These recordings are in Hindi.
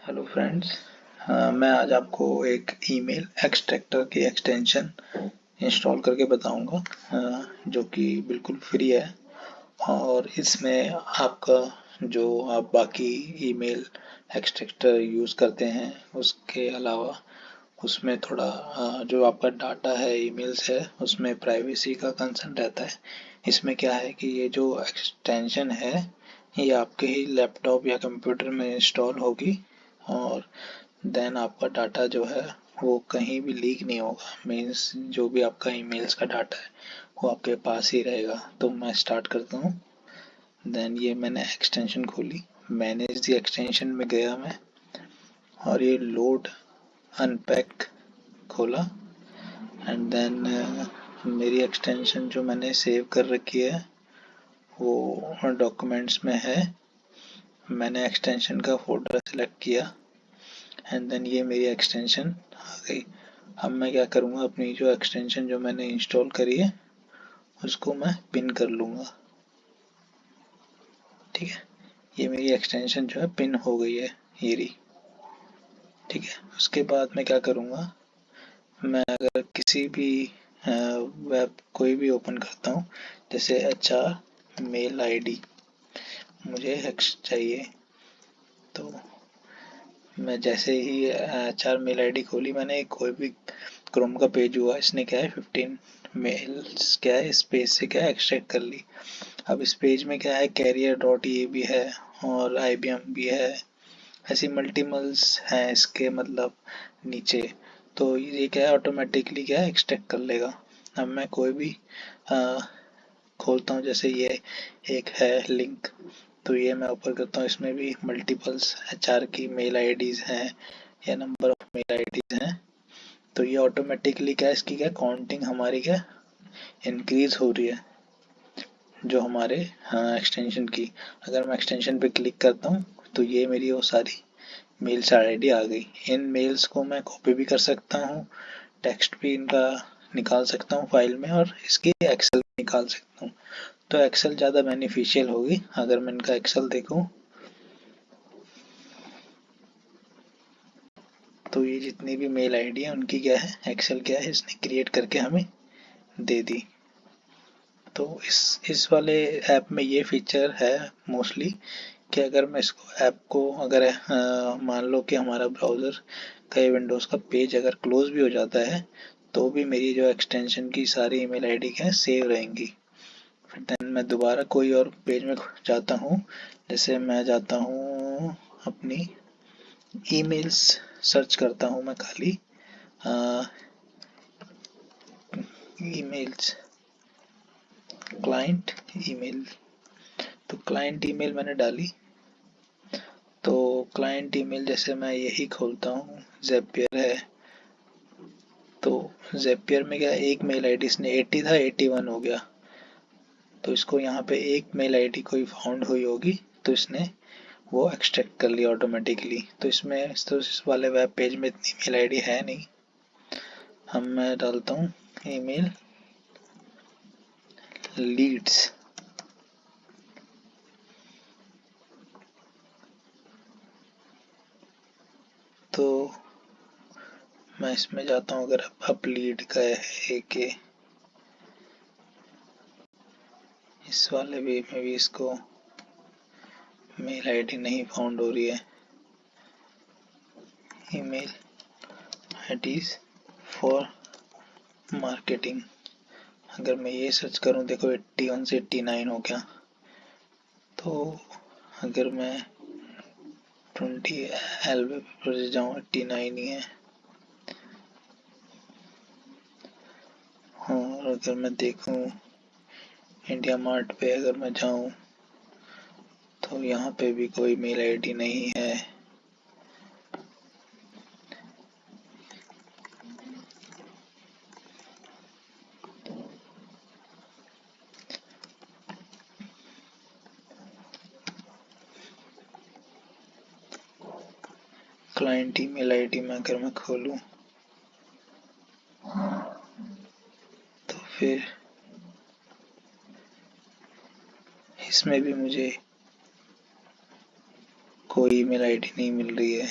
Hello friends. मैं आज आपको एक ईमेल एक्सट्रैक्टर की एक्सटेंशन इंस्टॉल करके बताऊंगा, जो कि बिल्कुल फ्री है। और इसमें आपका जो आप बाकी ईमेल एक्सट्रैक्टर यूज़ करते हैं उसके अलावा उसमें थोड़ा जो आपका डाटा है ईमेल्स है उसमें प्राइवेसी का कंसर्न रहता है। इसमें क्या है कि ये जो एक्सटेंशन है ये आपके ही लैपटॉप या कंप्यूटर में इंस्टॉल होगी और देन आपका डाटा जो है वो कहीं भी लीक नहीं होगा। मीन्स जो भी आपका ईमेल्स का डाटा है वो आपके पास ही रहेगा। तो मैं स्टार्ट करता हूँ। देन ये मैंने एक्सटेंशन खोली, मैनेज द एक्सटेंशन में गया मैं, और ये लोड अनपैक खोला। एंड देन मेरी एक्सटेंशन जो मैंने सेव कर रखी है वो डॉक्यूमेंट्स में है। मैंने एक्सटेंशन का फोल्डर सेलेक्ट किया एंड देन ये मेरी एक्सटेंशन आ गई। अब मैं क्या करूँगा, अपनी जो एक्सटेंशन जो मैंने इंस्टॉल करी है उसको मैं पिन कर लूँगा। ठीक है, ये मेरी एक्सटेंशन जो है पिन हो गई है ये रही। ठीक है, उसके बाद मैं क्या करूँगा, मैं अगर किसी भी वेब कोई भी ओपन करता हूँ, जैसे HR मेल ID मुझे चाहिए, तो मैं जैसे ही HR मेल ID खोली मैंने, कोई भी क्रोम का पेज हुआ, इसने क्या है 15 मेल्स क्या है स्पेस से क्या है एक्सट्रैक्ट कर ली। अब इस पेज में क्या है कैरियर.ये भी है और IBM भी है, ऐसी मल्टीपल्स हैं इसके मतलब नीचे। तो ये क्या है ऑटोमेटिकली क्या है एक्सट्रैक्ट कर लेगा। अब मैं कोई भी आ, खोलता हूँ, जैसे ये एक है लिंक, तो ये मैं ओपन करता हूँ, इसमें भी मल्टीपल्स HR की मेल IDs हैं या नंबर ऑफ मेल IDs हैं। तो ये ऑटोमेटिकली क्या इसकी क्या काउंटिंग हमारी क्या इंक्रीज हो रही है जो हमारे एक्सटेंशन की। अगर मैं एक्सटेंशन पे क्लिक करता हूँ तो ये मेरी वो सारी मेल्स ID आ गई। इन मेल्स को मैं कॉपी भी कर सकता हूँ, टेक्स्ट भी इनका निकाल सकता हूँ फाइल में, और इसकी एक्सेल निकाल सकता हूँ। तो एक्सेल ज़्यादा बेनिफिशियल होगी। अगर मैं इनका एक्सेल देखूँ तो ये जितनी भी मेल ID है उनकी क्या है एक्सेल क्या है इसने क्रिएट करके हमें दे दी। तो इस वाले ऐप में ये फीचर है मोस्टली कि अगर मैं इसको ऐप को अगर मान लो कि हमारा ब्राउज़र का विंडोज़ का पेज अगर क्लोज भी हो जाता है तो भी मेरी जो एक्सटेंशन की सारी ईमेल ID क्या है सेव रहेंगी। फिर देन मैं दोबारा कोई और पेज में जाता हूँ, जैसे मैं जाता हूँ अपनी ईमेल्स सर्च करता हूँ मैं खाली ईमेल्स क्लाइंट ईमेल। तो क्लाइंट ईमेल मैंने डाली, तो क्लाइंट ईमेल जैसे मैं यही खोलता हूँ, ज़ेपियर है। तो ज़ेपियर में क्या एक मेल ID इसने 80 था 81 हो गया, तो इसको यहाँ पे एक मेल ID कोई फाउंड हुई होगी तो इसने वो एक्सट्रैक्ट कर लिया ऑटोमेटिकली। तो इसमें तो इस वाले वेब पेज में इतनी मेल ID है नहीं। हम मैं डालता हूँ ईमेल लीड्स। तो मैं इसमें जाता हूँ, अगर अप लीड का है एक इस वाले वे में भी इसको मेल ID नहीं फाउंड हो रही है। ईमेल IDs फॉर मार्केटिंग, अगर मैं ये सर्च करूँ देखो 81 से 89 हो गया। तो अगर मैं 20 एलबे पर जाऊँ 89 ही है। और अगर मैं देखूँ इंडिया मार्ट पे अगर मैं जाऊँ तो यहाँ पे भी कोई मेल ID नहीं है। क्लाइंट ईमेल ID में अगर मैं खोलूँ तो फिर इसमें भी मुझे कोई ईमेल ID नहीं मिल रही है।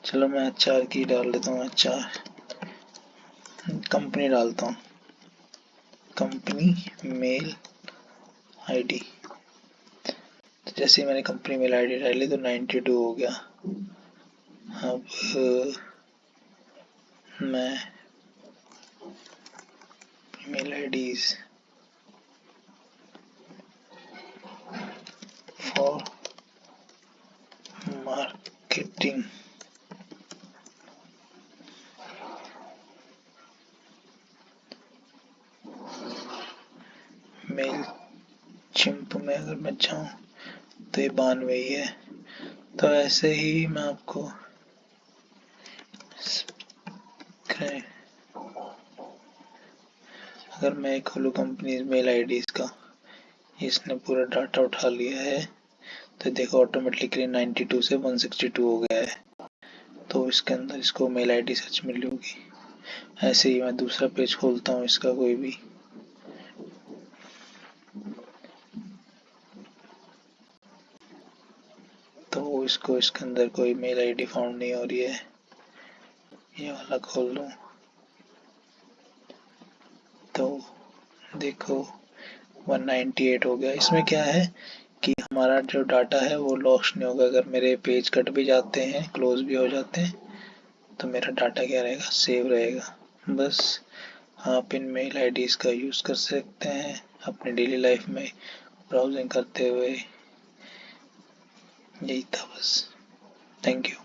चलो मैं HR की डाल देता हूँ, HR कंपनी डालता हूँ, कंपनी मेल आईडी। तो जैसे ही मैंने कंपनी मेल आईडी डाली तो 92 हो गया। अब मैं email IDs for marketing Mailchimp में अगर मैं जाऊँ तो ये 92 ही है। तो ऐसे ही मैं आपको अगर मैं खोलूँ कंपनी मेल आईडीज का, इसने पूरा डाटा उठा लिया है, तो देखो ऑटोमेटिकली 92 से 162 हो गया है। तो इसके अंदर इसको मेल आईडी सर्च मिली होगी। ऐसे ही मैं दूसरा पेज खोलता हूँ इसका कोई भी, तो इसको इसके अंदर कोई मेल आईडी फाउंड नहीं हो रही है। ये वाला खोल लूँ तो देखो 198 हो गया। इसमें क्या है कि हमारा जो डाटा है वो लॉस नहीं होगा। अगर मेरे पेज कट भी जाते हैं, क्लोज भी हो जाते हैं, तो मेरा डाटा क्या रहेगा, सेव रहेगा। बस आप इन मेल आईडीज का यूज़ कर सकते हैं अपनी डेली लाइफ में ब्राउजिंग करते हुए। यही था बस। Thank you.